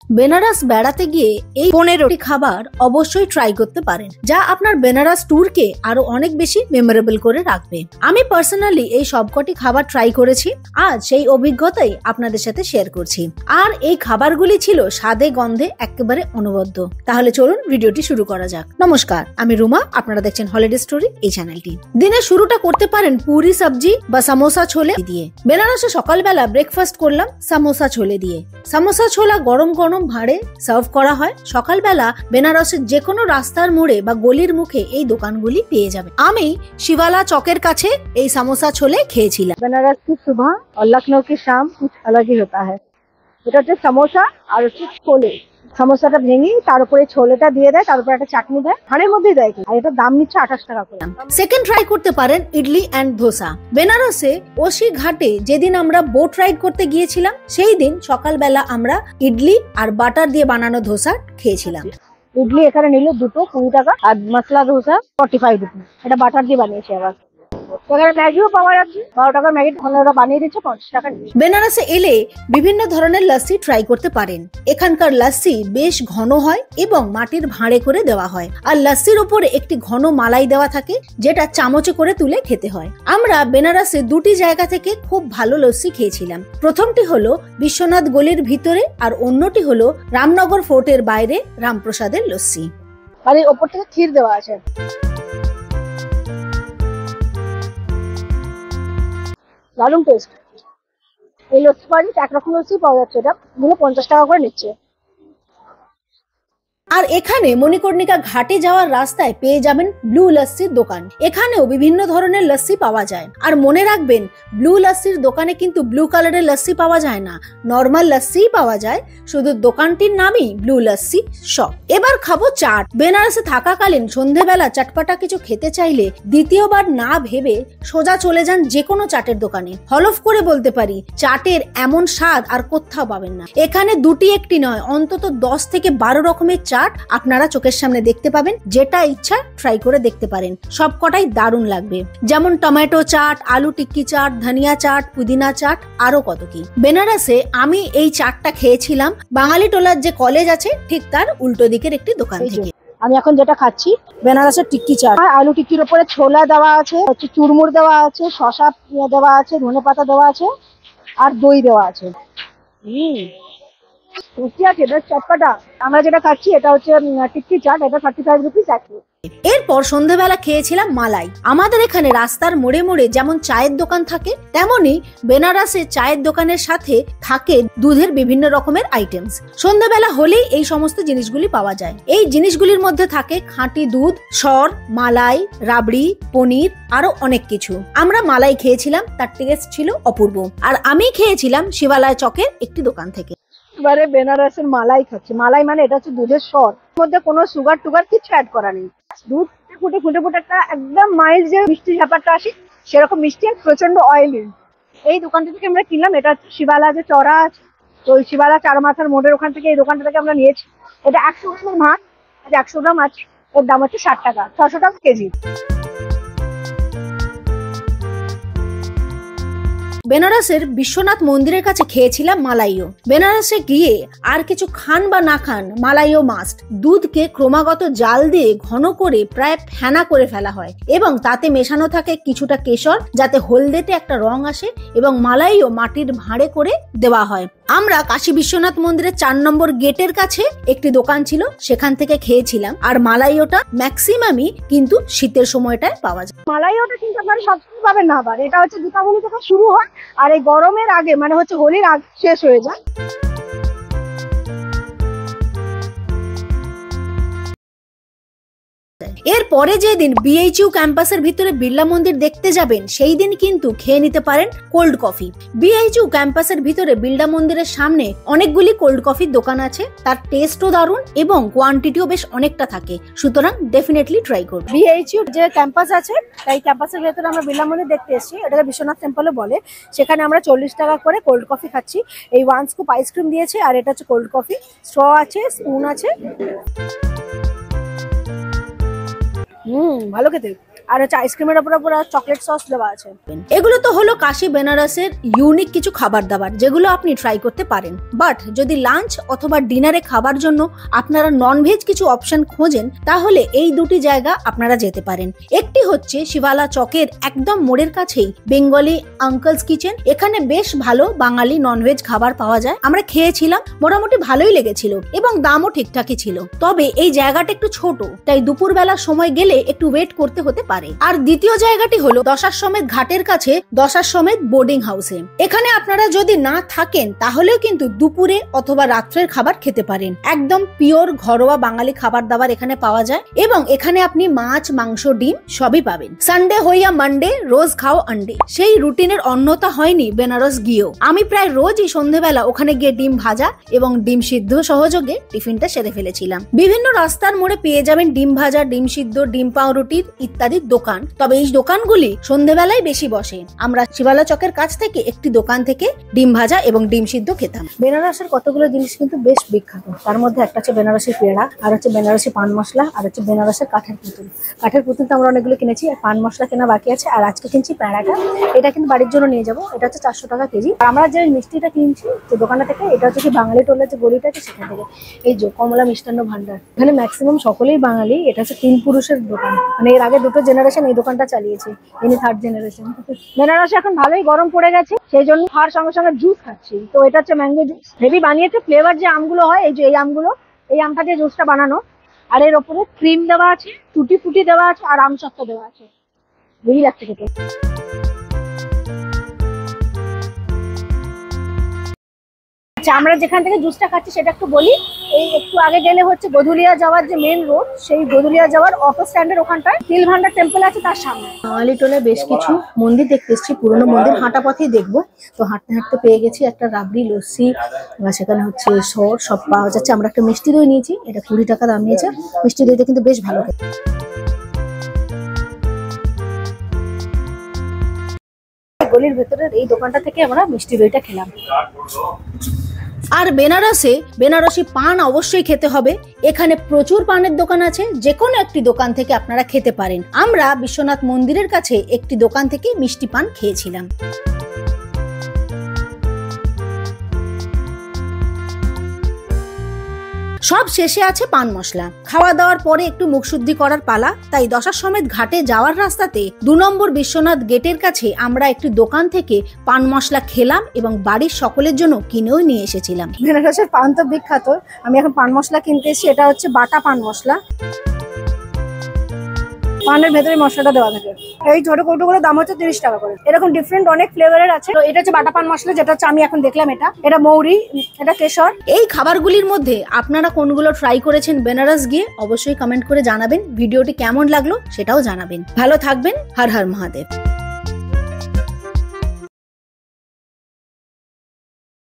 বেনারস বেড়াতে গিয়ে এই 15টি খাবার অবশ্যই ট্রাই করতে পারেন, যা আপনার বেনারস ট্যুরকে আরো অনেক বেশি মেমোরেবল করে রাখবে। আমি পার্সোনালি এই সবকটি খাবার ট্রাই করেছি, আজ সেই অভিজ্ঞতাই আপনাদের সাথে শেয়ার করছি। আর এই খাবারগুলি ছিল স্বাদে গন্ধে একেবারে অনবদ্য। তাহলে চলুন ভিডিওটি শুরু করা যাক। নমস্কার, আমি রুমা, আপনারা দেখছেন হলিডে স্টোরি এই চ্যানেলটি। দিনের শুরুটা করতে পারেন পুরি সবজি বা সামোসা ছোলে দিয়ে। বেনারসে সকালবেলা ব্রেকফাস্ট করলাম সামোসা ছোলে দিয়ে। সামোসা ছোলা গরম গরম ভাঁড়ে সার্ভ করা হয়। সকালবেলা বেনারসের যে কোনো রাস্তার মোড়ে বা গলির মুখে এই দোকানগুলি পেয়ে যাবে। আমি শিবালা চকের কাছে এই সামোসা ছোলে খেয়েছিলাম। বেনারস কি সুবহ আর লখনৌ কি শাম কুছ আলাগই হোতা হ্যায়। এটা হচ্ছে সামোসা আর হচ্ছে ছোলে। সামোসাটা ভেঙে তার উপরে ছোলেটা দিয়ে দেয়, তার উপরে একটা চাটনি দেয়, ভাঁড়ের মধ্যেই দেয়। আর এটা দাম নিচ্ছে 28 টাকা করে। সেকেন্ড ট্রাই করতে পারেন ইডলি এন্ড ধোসা। বেনারসে ওশি ঘাটে যেদিন আমরা বোট রাইড করতে গিয়েছিলাম, সেই দিন সকালবেলা আমরা ইডলি আর বাটার দিয়ে বানানো ধোসা খেয়েছিলাম। ইডলি এখানে নিল দুটো 20 টাকা, আর মশলা ধোসা 45 রুপি। এটা বাটার দিয়ে বানিয়েছে। আবার এখানে ম্যাগিও পাওয়া যাচ্ছে, 12 টাকার ম্যাগি ওরা বানিয়ে দিচ্ছে 50 টাকা। বেনারসে এলে বিভিন্ন ধরনের লস্যি ট্রাই করতে পারেন। এখানকার লস্যি বেশ ঘন হয় এবং মাটির ভাঁড়ে করে দেওয়া হয়, আর লস্যির উপরে একটি ঘন মালাই দেওয়া থাকে, যেটা চামচে করে তুলে খেতে হয়। আমরা বেনারসে দুটি জায়গা থেকে খুব ভালো লস্যি খেয়েছিলাম। প্রথমটি হলো বিশ্বনাথ গলির ভিতরে, আর অন্যটি হলো রামনগর ফোর্টের বাইরে রামপ্রসাদের লস্যি। আর এর উপর থেকে ক্ষীর দেওয়া আছে। দারুণ টেস্ট। এই লস্যি পাওয়া একরকম লস্যি পাওয়া যাচ্ছে, এটা 50 টাকা করে নিচ্ছে। আর এখানে মণিকর্ণিকা ঘাটে যাওয়ার রাস্তায় পেয়ে যাবেন ব্লু লস্যির দোকান। এখানেও বিভিন্ন ধরনের লস্যি পাওয়া যায়। আর মনে রাখবেন, ব্লু লস্যির দোকানে কিন্তু ব্লু কালারের লস্যি পাওয়া যায় না, নর্মাল লস্যি পাওয়া যায়। শুধু দোকানটির নামই ব্লু লস্যি শপ। এবার খাবো চাট। বেনারসে থাকাকালীন সন্ধেবেলা চটপটা কিছু খেতে চাইলে দ্বিতীয়বার না ভেবে সোজা চলে যান যে কোনো চাটের দোকানে। হলফ করে বলতে পারি, চাটের এমন স্বাদ আর কোথাও পাবেন না। এখানে দুটি একটি নয়, অন্তত 10 থেকে 12 রকমের চাট আপনারা চোখের সামনে দেখতে পাবেন। যেটা ইচ্ছা ট্রাই করে দেখতে পারেন, সবকটাই দারুণ লাগবে। যেমন টমেটো চাট, আলু টিক্কি চাট, ধনিয়া চাট, পুদিনা চাট, আরো কত কি। বেনারসে আমি এই চাটটা খেয়েছিলাম বাঙালি টোলার যে কলেজ আছে ঠিক তার উল্টো দিকের একটি দোকান থেকে। আমি এখন যেটা খাচ্ছি বেনারসের টিক্কি চাট। আলু টিক্কির উপরে ছোলা দেওয়া আছে, হচ্ছে চুরমুর দেওয়া আছে, শসা দেওয়া আছে, ধনেপাতা দেওয়া আছে, আর দই দেওয়া আছে। মিষ্টি আছে, বেশ চটপটা। আমরা যেটা খাচ্ছি এটা হচ্ছে টিক্কি চাট, এটা 35 রুপিস আছে। এরপর সন্ধ্যাবেলা খেয়েছিলাম মালাই। আমাদের এখানে রাস্তার মোড়ে মোড়ে যেমন চায়ের দোকান থাকে, তেমনি বেনারসে চায়ের দোকানের সাথে থাকে দুধের বিভিন্ন রকমের আইটেমস। সন্ধ্যাবেলা হলেই এই সমস্ত জিনিসগুলি পাওয়া যায়। এই জিনিসগুলির মধ্যে থাকে খাঁটি দুধ, সর, মালাই, রাবড়ি, পনির, আরো অনেক কিছু। আমরা মালাই খেয়েছিলাম, তার টেস্ট ছিল অপূর্ব। আর আমি খেয়েছিলাম শিবালয় চকের একটি দোকান থেকে। এবারে বেনারসের মালাই খাচ্ছি। মালাই মানে এটা হচ্ছে দুধের সর, মধ্যে কোনো সুগার টুগার কিছু অ্যাড করা নেই। দুধ ফুটে ফুটে ফুটে একটা একদম মাইল্ড যে মিষ্টি ব্যাপারটা আসে, সেরকম মিষ্টি আর প্রচন্ড অয়েলি। এই দোকানটা থেকে আমরা কিনলাম। এটা হচ্ছে শিবালা যে চড়া আছে, তো ওই শিবালা চার মাথার মোড়ের ওখান থেকে এই দোকানটা থেকে আমরা নিয়েছি। এটা 100 গ্রামের ভাত, 100 গ্রাম আছে, ওর দাম হচ্ছে 60 টাকা, 600 টাকা কেজি। বেনারসের বিশ্বনাথ মন্দিরের কাছে খেয়েছিলাম মালাইও। বেনারসে গিয়ে আর কিছু খান বা না খান, মালাইও মাস্ট। দুধকে ক্রমাগত জাল দিয়ে ঘন করে প্রায় ফেনা করে ফেলা হয় এবং তাতে মেশানো থাকে কিছুটা কেশর, যাতে হলদেটে একটা রং আসে, এবং মালাইও মাটির ভাঁড়ে করে দেওয়া হয়। আমরা কাশী বিশ্বনাথ মন্দিরের 4 নম্বর গেটের কাছে একটি দোকান ছিল, সেখান থেকে খেয়েছিলাম। আর মালাইওটা ম্যাক্সিমামই কিন্তু শীতের সময়টায় পাওয়া যায়। মালাইওটা কিন্তু আপনারা সবসময় পাবেন না। আবার এটা হচ্ছে দীপাবলি থেকে শুরু হয়, আর এই গরমের আগে মানে হচ্ছে হোলির আগে শেষ হয়ে যায়। এরপরে যেদিন বিএইচইউ ক্যাম্পাসের ভিতরে বিড়লা মন্দির দেখতে যাবেন, সেই দিন কিন্তু খেয়ে নিতে পারেন কোল্ড কফি। বিএইচইউ ক্যাম্পাসের ভিতরে বিড়লা মন্দিরের সামনে অনেকগুলি কোল্ড কফির দোকান আছে। তার টেস্টও দারুণ এবং কোয়ান্টিটিও বেশ অনেকটা থাকে, সুতরাং ডেফিনেটলি ট্রাই করবেন। বিএইচইউ যে ক্যাম্পাস আছে, এই ক্যাম্পাসের ভেতরে আমরা বিড়লা মন্দির দেখতে এসেছি। এটাকে বিশ্বনাথ টেম্পলও বলে। সেখানে আমরা 40 টাকা করে কোল্ড কফি খাচ্ছি। এই 1 স্কুপ আইসক্রিম দিয়েছে, আর এটা হচ্ছে কোল্ড কফি। স্ট্র আছে, স্পুন আছে। ভালো খেতে। আর হচ্ছে আইসক্রিমের উপর পুরো চকলেট সস দেওয়া আছে। এগুলো তো হলো কাশী বেনারসের ইউনিক কিছু খাবার দাবার যেগুলো আপনি ট্রাই করতে পারেন। বাট যদি লাঞ্চ অথবা ডিনারে খাবার জন্য আপনারা ননভেজ কিছু অপশন খোঁজেন তাহলে এই দুটি জায়গা আপনারা যেতে পারেন। একটি হচ্ছে শিবালা চকের একদম মোড়ের কাছেই বেঙ্গলি আঙ্কেলস কিচেন। এখানে বেশ ভালো বাঙালি ননভেজ খাবার পাওয়া যায়। আমরা খেয়েছিলাম, মোটামুটি ভালোই লেগেছিল এবং দামও ঠিকঠাকই ছিল। তবে এই জায়গাটা একটু ছোট, তাই দুপুরবেলা সময় গেলে একটু ওয়েট করতে হতে পারে। আর দ্বিতীয় জায়গাটি হলো দশাশ্বমেধ ঘাটের কাছে দশাশ্বমেধ বোর্ডিং হাউসে। এখানে আপনারা যদি না থাকেন তাহলেও কিন্তু দুপুরে অথবা রাত্রের খাবার খেতে পারেন। একদম পিওর ঘরোয়া বাঙালি খাবার দাবার এখানে পাওয়া যায় এবং এখানে আপনি মাছ, মাংস, ডিম সবই পাবেন। সানডে হইয়া মানডে রোজ খাও আন্ডে, সেই রুটিনের অন্যতা হয়নি বেনারস গিয়েও। আমি প্রায় রোজই সন্ধ্যেবেলা ওখানে গিয়ে ডিম ভাজা এবং ডিম সিদ্ধ সহযোগে টিফিনটা সেরে ফেলেছিলাম। বিভিন্ন রাস্তার মোড়ে পেয়ে যাবেন ডিম ভাজা, ডিম সিদ্ধ, ডিম পাউরুটির ইত্যাদি দোকান। তবে এই দোকানগুলি সন্ধ্যেবেলায় বেশি বসে। আমরা শিবালা চকের কাছ থেকে একটি দোকান থেকে ডিম ভাজা এবং ডিম সিদ্ধ খেতাম। বেনারসের কতগুলো জিনিস কিন্তু বেশ বিখ্যাত। তার মধ্যে একটা হচ্ছে বেনারসি পেড়া, আর হচ্ছে বেনারসি পান মশলা, আর হচ্ছে বেনারসের কাঠের পুতুল। কাঠের পুতুল তো আমরা অনেকগুলো কিনেছি, আর পান মশলা কেনা বাকি আছে। আর আজকে কিনছি পেড়াটা, এটা কিন্তু বাড়ির জন্য নিয়ে যাবো। এটা হচ্ছে 400 টাকা কেজি। আর আমরা যে মিষ্টিটা কিনছি যে দোকানটা থেকে, এটা হচ্ছে কি বাঙালি টোলের যে গলিটা আছে সেখান থেকে। এই যে কমলা মিষ্টান্ন ভান্ডার, এখানে ম্যাক্সিমাম সকলেই বাঙালি। এটা হচ্ছে 3 পুরুষের দোকান, মানে এর আগে 2টো জেনারেশন এই দোকানটা চালিয়েছে, ইনি 3rd জেনারেশন। বেনারসে এখন ভালোই গরম পড়ে গেছে, সেই জন্য খাওয়ার সঙ্গে সঙ্গে জুস খাচ্ছি। তো এটা হচ্ছে ম্যাঙ্গো জুস, হেভি বানিয়েছে। ফ্লেভার যে আমগুলো হয়, এই যে এই আমগুলো, এই আমটা দিয়ে জুসটা বানানো। আর এর ওপরে ক্রিম দেওয়া আছে, টুটি ফুটি দেওয়া আছে, আর আমসত্ত্ব দেওয়া আছে। হেভি লাগছে খেতে। আচ্ছা, আমরা যেখান থেকে জুসটা খাচ্ছি সেটা একটু বলি। এই একটু আগে গেলে হচ্ছে গধুলিয়া যাওয়ার যে মেন রোড, সেই গধুলিয়া যাওয়ার অটো স্ট্যান্ডের ওখানটায় তিল ভান্ডার টেম্পল আছে, তার সামনে। বাঙালি টোলে বেশ কিছু মন্দির দেখতে এসেছি, পুরোনো মন্দির হাঁটা পথেই দেখবো। তো হাঁটতে হাঁটতে পেয়ে গেছি একটা রাবড়ি লস্যি, সেখানে হচ্ছে সর সব পাওয়া যাচ্ছে। আমরা একটা মিষ্টি দই নিয়েছি, এটা 20 টাকা দাম নিয়েছে। মিষ্টি দইটা কিন্তু বেশ ভালো খেতে। গলির ভেতরের এই দোকানটা থেকে আমরা মিষ্টি দইটা খেলাম। আর বেনারসি পান অবশ্যই খেতে হবে। এখানে প্রচুর পানের দোকান আছে, যে কোনো একটি দোকান থেকে আপনারা খেতে পারেন। আমরা বিশ্বনাথ মন্দিরের কাছে একটি দোকান থেকে মিষ্টি পান খেয়েছিলাম। সব শেষে আছে পান মশলা। খাওয়া দাওয়ার পরে একটু মুখশুদ্ধি করার পালা, তাই দশাশ্বমেধ ঘাটে যাওয়ার রাস্তাতে 2 নম্বর বিশ্বনাথ গেটের কাছে আমরা একটি দোকান থেকে পান মশলা খেলাম এবং বাড়ির সকলের জন্য কিনেও নিয়ে এসেছিলাম। বেনারসের পান তো বিখ্যাত। আমি এখন পান মশলা কিনতে এসেছি। এটা হচ্ছে বাটা পান মশলা, পানের ভেতরে মশলাটা দেওয়া থাকে। এই ছোট কৌটোগুলোর দাম হচ্ছে 30 টাকা করে। এরকম ডিফারেন্ট অনেক ফ্লেভারের আছে। তো এটা হচ্ছে বাটা পান মশলা, যেটা হচ্ছে আমি এখন দেখলাম। এটা মৌরি, এটা কেশর। এই খাবারগুলির মধ্যে আপনারা কোনগুলো ট্রাই করেছেন বেনারস গিয়ে অবশ্যই কমেন্ট করে জানাবেন। ভিডিওটি কেমন লাগলো সেটাও জানাবেন। ভালো থাকবেন। হর হর মহাদেব।